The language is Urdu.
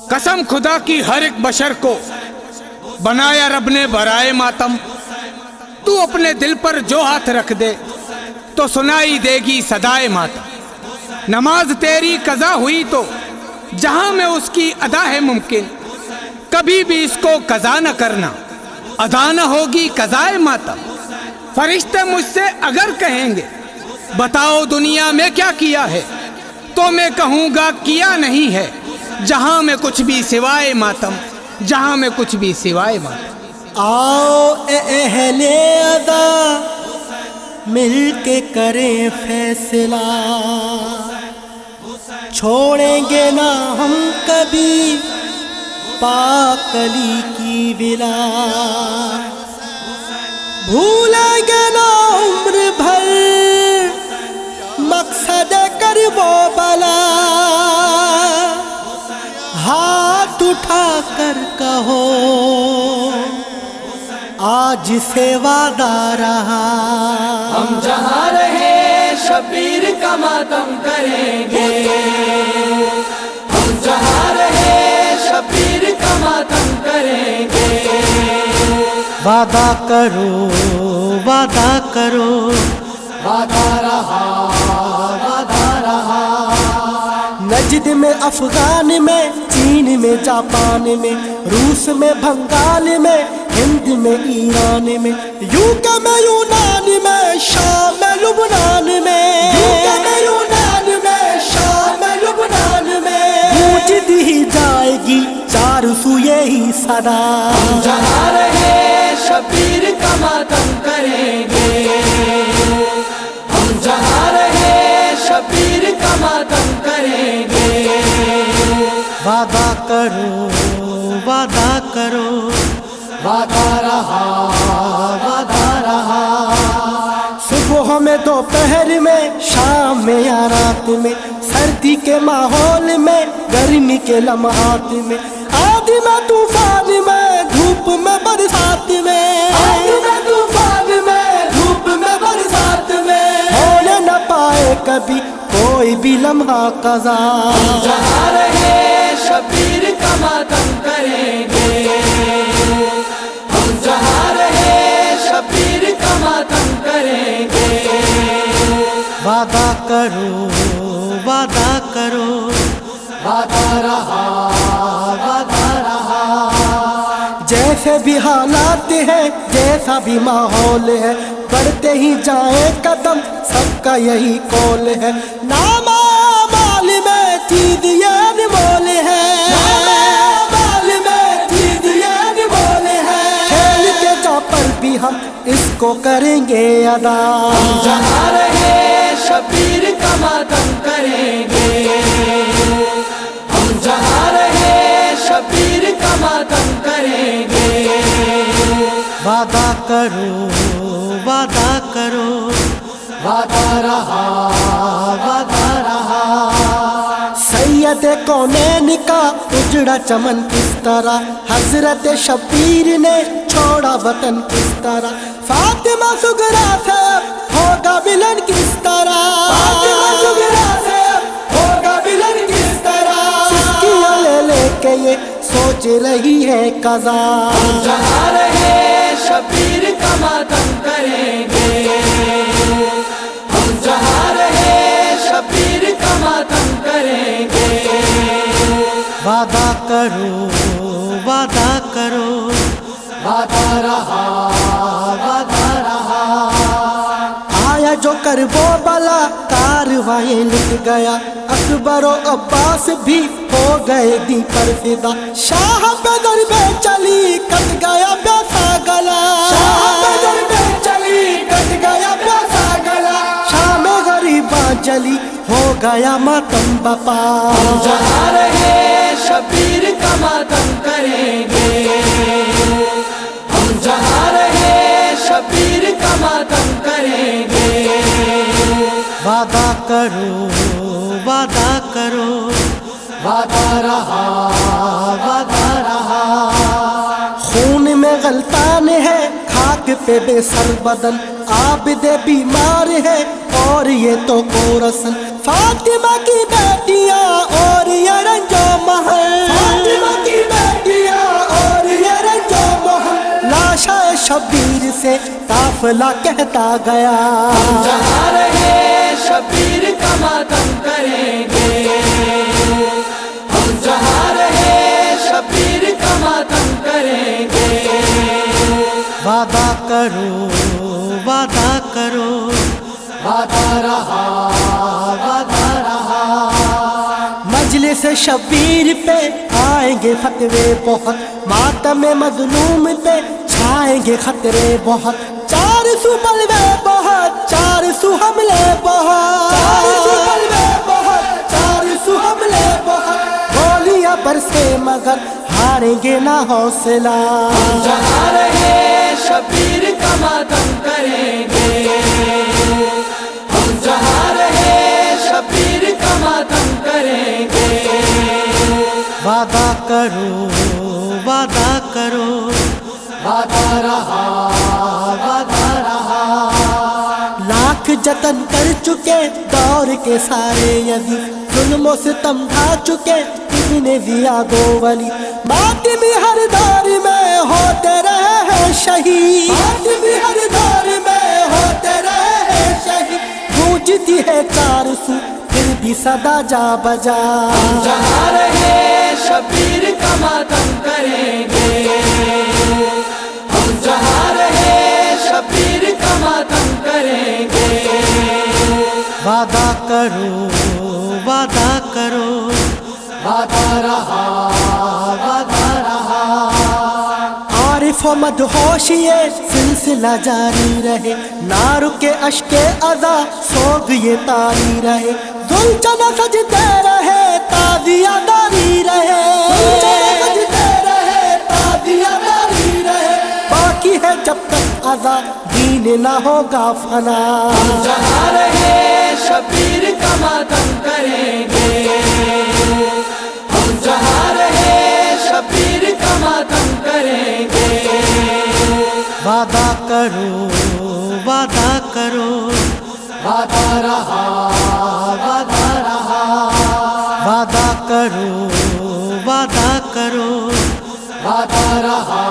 قسم خدا کی ہر ایک بشر کو بنایا رب نے برائے ماتم. تو اپنے دل پر جو ہاتھ رکھ دے تو سنائی دے گی صدائے ماتم. نماز تیری قضا ہوئی تو جہاں میں اس کی ادا ہے ممکن. کبھی بھی اس کو قضا نہ کرنا، ادا نہ ہوگی قضائے ماتم. فرشتے مجھ سے اگر کہیں گے بتاؤ دنیا میں کیا کیا ہے، تو میں کہوں گا کیا نہیں ہے جہاں میں کچھ بھی سوائے ماتم، جہاں میں کچھ بھی سوائے ماتم. آؤ اے اہل ادا مل کے کریں فیصلہ، چھوڑیں گے نہ ہم کبھی پاک علی کی ولا، بھولیں گے نہ عمر بھر مقصد کر وہ بلا. ہاتھ اٹھا کر کہو آج سے وعدہ رہا، ہم جہاں رہے شبیر کا ماتم کریں گے. ہم جہاں رہے شبیر کا ماتم کریں گے. وعدہ کرو وعدہ کرو وعدہ رہا وعدہ رہا. نجد میں افغان میں چین میں جاپان میں روس میں بنگال میں ہند میں ایران میں یوکے میں یونان میں شام میں لبنان میں یوکے میں یونان میں شام میں لبنان میں گونج دی جائے گی چار سو یہی صدا. ہم جہاں رہے شبیر کا ماتم کریں گے. ہم جہاں رہے شبیر کا ماتم کریں گے. وعدہ کرو وعدہ کرو وعدہ رہا وعدہ رہا. صبح میں دوپہر میں شام میں یا رات میں سردی کے ماحول میں گرمی کے لمحات میں آندھی میں طوفان میں دھوپ میں برسات میں آندھی میں طوفان میں دھوپ میں برسات میں ہونے نہ پائے کبھی کوئی بھی لمحہ قضا. جہاں رہے شبیر کا ماتم کریں گے. ہم جہاں رہے شبیر کا ماتم کریں گے. وعدہ کرو وعدہ کرو وعدہ رہا وعدہ رہا. جیسے بھی حالات ہیں جیسا بھی ماحول ہے بڑھتے ہی جائیں قدم سب کا یہی قول ہے. نام مال میں چیز یہ انمول ہے، مال میں چیز یہ انمول ہے. کھیل کے جا پر بھی ہم اس کو کریں گے ادا. ہم جہاں رہے شبیر کا ماتم کریں گے. ہم جہاں رہے شبیر کا ماتم کریں گے. وعدہ کرو وعدہ کرو وعدہ رہا وعدہ رہا. سید کونین کا اجڑا چمن کس طرح حضرت شبیر نے چھوڑا وطن کس طرح. فاطمہ سغرا سے ہوگا ملن کس طرح، فاطمہ سغرا سے ہوگا ملن کس طرح. سسکیاں لے لے کے یہ سوچ رہی ہے قضا. ہم جہاں رہے شبیر کا ماتم کریں گے. ہم جہاں رہے شبیر کا ماتم کریں گے. وعدہ کرو وعدہ کرو وعدہ رہا وعدہ رہا. آیا جو کر وہ بلا کاروائیں لٹ گیا، اکبر و عباس بھی ہو گئے دی پر فدا. شاہ بدر میں چلی کٹ گیا پیاسا گلا، شاہ بدر میں چلی کٹ گیا پیاسا گلا. شام غریباں جلی ہو گیا ماتم بپا. ہم جہاں رہے شبیر کا ماتم کریں گے. ہم جہاں رہے شبیر کا ماتم کریں گے. وعدہ کرو وعدہ کرو وعدہ رہا وعدہ رہا. خون میں غلطان ہے خاک پہ بے سر بدن، عابد بیمار ہے اور یہ تو کورسن. فاطمہ کی بیٹیاں اور یہ رنجو محل، فاطمہ شبیر سے قافلہ کہتا گیا، جہاں رہے شبیر کا ماتم کریں گے، ہم جہاں رہے شبیر کا ماتم کریں گے۔ وعدہ کرو وعدہ کرو، وعدہ رہا وعدہ رہا، مجلس شبیر پہ آئیں گے فتوے بہت، ماتم مظلوم پہ چھائیں گے خطرے بہت، 400 بلوے بہت، 400 حملے بہت، 400 بلوے بہت، 400 حملے بہت، گولیاں برسے مگر ہاریں گے نہ حوصلہ، جہاں رہے شبیر کا ماتم کریں گے، ہم جہاں رہے شبیر کا ماتم کریں گے۔ وعدہ کرو وعدہ کرو، وعدہ رہا وعدہ رہا، لاکھ جتن کر چکے دور کے سارے یزید، ظلم و ستم ڈھا چکے ابن زیاد و ولی، ماتمی ہر دور میں ہوتے رہے ہیں شہید، ماتمی ہر دور میں ہوتے رہے ہیں شہید، گونجتی ہے 400 پھر بھی صدا جا بجا، جہاں رہے شبیر کا ماتم کریں گے، ہم جہاں رہے شبیر کا ماتم کریں گے۔ وعدہ کرو وعدہ کرو، وعدہ رہا وعدہ رہا، عارف و مدہوش یہ سلسلہ جاری رہے، نہ رکے اشک اذا سوگ یہ تاری رہے، ذوالجناح سجدے رہے تازیہ داری رہے، ذوالجناح سجدے رہے تازیہ داری رہے، باقی ہے جب تک اذا دین نہ ہوگا فنا، جہاں رہے شبیر کا ماتم کریں گے، ہم جہاں رہے شبیر کا ماتم کریں گے۔ وعدہ کرو وعدہ کرو، وعدہ رہا وعدہ رہا، وعدہ کرو وعدہ کرو، وعدہ رہا